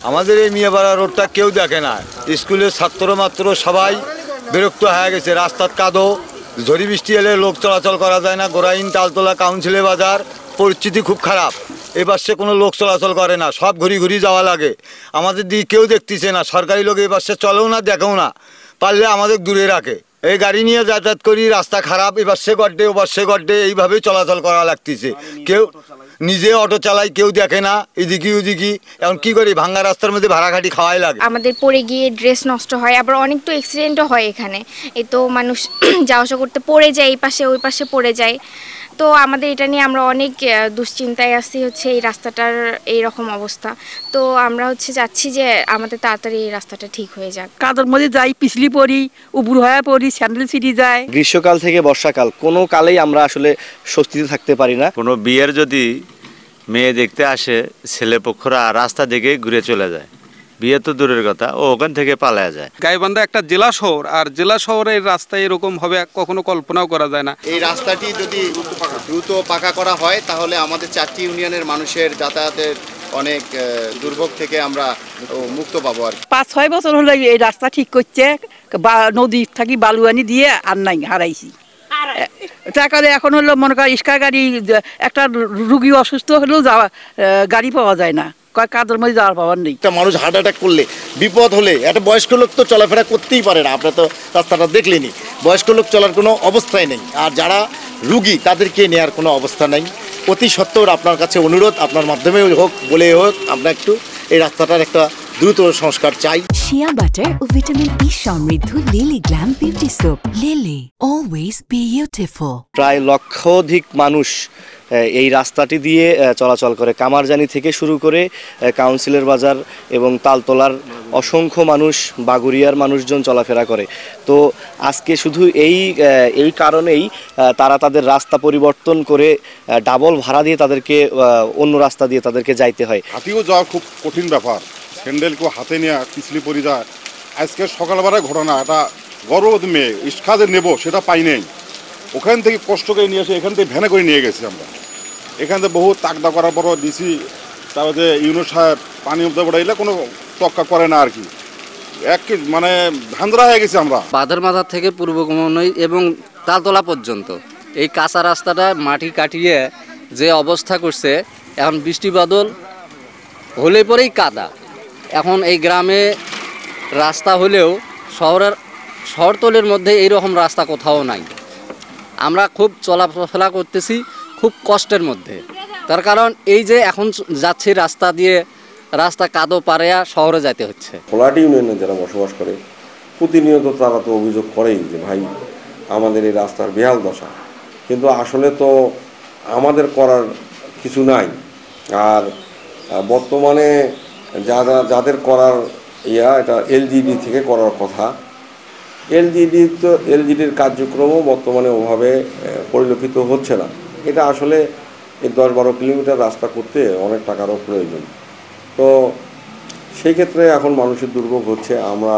আমাদের এই মিয়াপাড়া রোডটা কেউ দেখে না। স্কুলের ছাত্র মাত্র সবাই বিরক্ত হয়ে গেছে। রাস্তার কাদো, ঝড়ি বৃষ্টি এলে লোক চলাচল করা যায় না। গোরাইন, তালতলা, কাউন্সিলে বাজার পরিস্থিতি খুব খারাপ। এই পাশে কোনো লোক চলাচল করে না, সব ঘুরি ঘুরি যাওয়া লাগে। আমাদের দিকে কেউ দেখতেছে না, সরকারি লোক এই পাশে চলেও না, দেখেও না, পারলে আমাদের দূরে রাখে। এই গাড়ি নিয়ে যাতায়াত করি, রাস্তা খারাপ, এবার সে গড্ডে ওবার সে গড্ডে, এইভাবেই চলাচল করা লাগতেছে। কেউ নিজে অটো চালাই, কেউ দেখে না এদিকে ওদিকে। এখন কি করি, ভাঙ্গা রাস্তার মধ্যে ভাড়া খাটি খাওয়াই লাগে। আমাদের পড়ে গিয়ে ড্রেস নষ্ট হয়, আবার অনেক তো অ্যাক্সিডেন্টও হয় এখানে। এই তো মানুষ যাওয়া আসা করতে পড়ে যায়, এই পাশে ওই পাশে পড়ে যায়। তো আমাদের এটা নিয়ে আমরা অনেক দুশ্চিন্তায় আছি, হচ্ছে এই রাস্তাটার এই রকম অবস্থা। তো আমরা হচ্ছে যাচ্ছি যে আমাদের তাড়াতাড়ি এই রাস্তাটা ঠিক হয়ে যাক। কাদের মধ্যে যাই, পিছলি পড়ি, উপর হয়ে পড়ি, স্যান্ডেল ছিটি যায়। গ্রীষ্মকাল থেকে বর্ষাকাল কোনো কালেই আমরা আসলে স্বস্তিতে থাকতে পারি না। কোনো বিয়ের যদি মেয়ে দেখতে আসে, ছেলেপক্ষরা রাস্তা দেখে ঘুরে চলে যায়। বিয়ে তো দূরের কথা, ও ওখান থেকে পালায়া যায়। গাইবান্ধা একটা জেলা শহর, আর জেলা শহরের রাস্তা এরকম হবে কখনো কল্পনাও করা যায় না। এই রাস্তাটি যদি দ্রুত পাকা করা হয় তাহলে আমাদের 4টি ইউনিয়নের মানুষের যাতায়াতের অনেক দুর্ভোগ থেকে আমরা মুক্ত পাবো। আর 5-6 বছর হলো এই রাস্তা ঠিক করছে, নদী থাকি বালু আনি দিয়ে আর নাই, হারাইছি টাকা। এখন হলো মনে কর ইস্কা গাড়ি, একটা রুগী অসুস্থ হলেও যাওয়া গাড়ি পাওয়া যায় না, কাদের মধ্যে যাওয়ার পাওয়ার নেই। একটা মানুষ হার্ট অ্যাটাক করলে, বিপদ হলে, একটা বয়স্ক লোক তো চলাফেরা করতেই পারে না। আপনারা তো রাস্তাটা দেখলেনি, বয়স্ক লোক চলার কোনো অবস্থাই নেই। আর যারা রুগী তাদেরকে নেওয়ার কোনো অবস্থা নেই। অতি সত্ত্বেও আপনার কাছে অনুরোধ, আপনার মাধ্যমে হোক বলে হোক, আমরা একটু এই রাস্তাটার একটা দ্রুত সংস্কার চাই। শিয়া বাটার ও ভিটামিন ই সমৃদ্ধ lily glam beauty soap. Lily, always beautiful. প্রায় লক্ষাধিক মানুষ এই রাস্তাটি দিয়ে চলাচল করে। কামারজানি থেকে শুরু করে কাউন্সিলের বাজার এবং তালতলার অসংখ্য মানুষ, বাগুড়িয়ার মানুষজন চলাফেরা করে। তো আজকে শুধু এই কারণেই তারা তাদের রাস্তা পরিবর্তন করে ডাবল ভাড়া দিয়ে তাদেরকে অন্য রাস্তা দিয়ে তাদেরকে যাইতে হয়। হাতিও যাওয়া খুব কঠিন ব্যাপার, স্যান্ডেলকেও হাতে নেওয়া, পিছলি পড়ে যায়। আজকে সকালবেলায় ঘটনা, একটা গর্ভবতী মেয়ে ইস্কাজে নেব সেটা পাই নাই, ওখান থেকে কষ্ট করে নিয়ে এসে এখান থেকে ভ্যানে করে নিয়ে গেছি আমরা। এখান থেকে বহু তাকদা করার পরও ডিসি, তারপরে ইউনুস সাহেব পানি উপদে এলে কোনো তক্কা করে না আর কি। মানে ধান্দরা হয়ে গেছি আমরা। বাঁধের মাথা থেকে পূর্ব কমনই এবং তালতলা পর্যন্ত এই কাঁচা রাস্তাটা মাটি কাটিয়ে যে অবস্থা করছে, এখন বৃষ্টি বাদল হলে পরেই কাদা। এখন এই গ্রামে রাস্তা হলেও শহরতলের মধ্যে এইরকম রাস্তা কোথাও নাই। আমরা খুব চলাফেরা করতেছি খুব কষ্টের মধ্যে। তার কারণ এই যে এখন যাচ্ছি রাস্তা দিয়ে, রাস্তা কাদো পাড়েয়া শহরে যেতে হচ্ছে। কোলাটি ইউনিয়নে যারা বসবাস করে প্রতিনিয়ত তারা তো অভিযোগ করেই যে ভাই আমাদের এই রাস্তার বেহাল দশা, কিন্তু আসলে তো আমাদের করার কিছু নাই। আর বর্তমানে যাদের করার এটা এলজিডি থেকে করার কথা, এলজিডির কার্যক্রমও বর্তমানে ওভাবে পরিলক্ষিত হচ্ছে না। এটা আসলে এই 10-12 কিলোমিটার রাস্তা করতে অনেক টাকারও প্রয়োজন। তো সেই ক্ষেত্রে এখন মানুষের দুর্ভোগ হচ্ছে। আমরা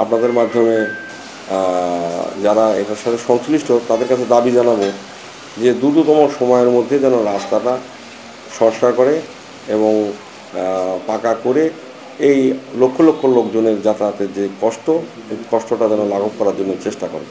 আপনাদের মাধ্যমে যারা এটার সাথে সংশ্লিষ্ট তাদের কাছে দাবি জানাবো যে দ্রুততম সময়ের মধ্যে যেন রাস্তাটা সংস্কার করে এবং পাকা করে এই লক্ষ লক্ষ লোকজনের যাতায়াতের যে কষ্টটা যেন লাঘব করার জন্য চেষ্টা করে।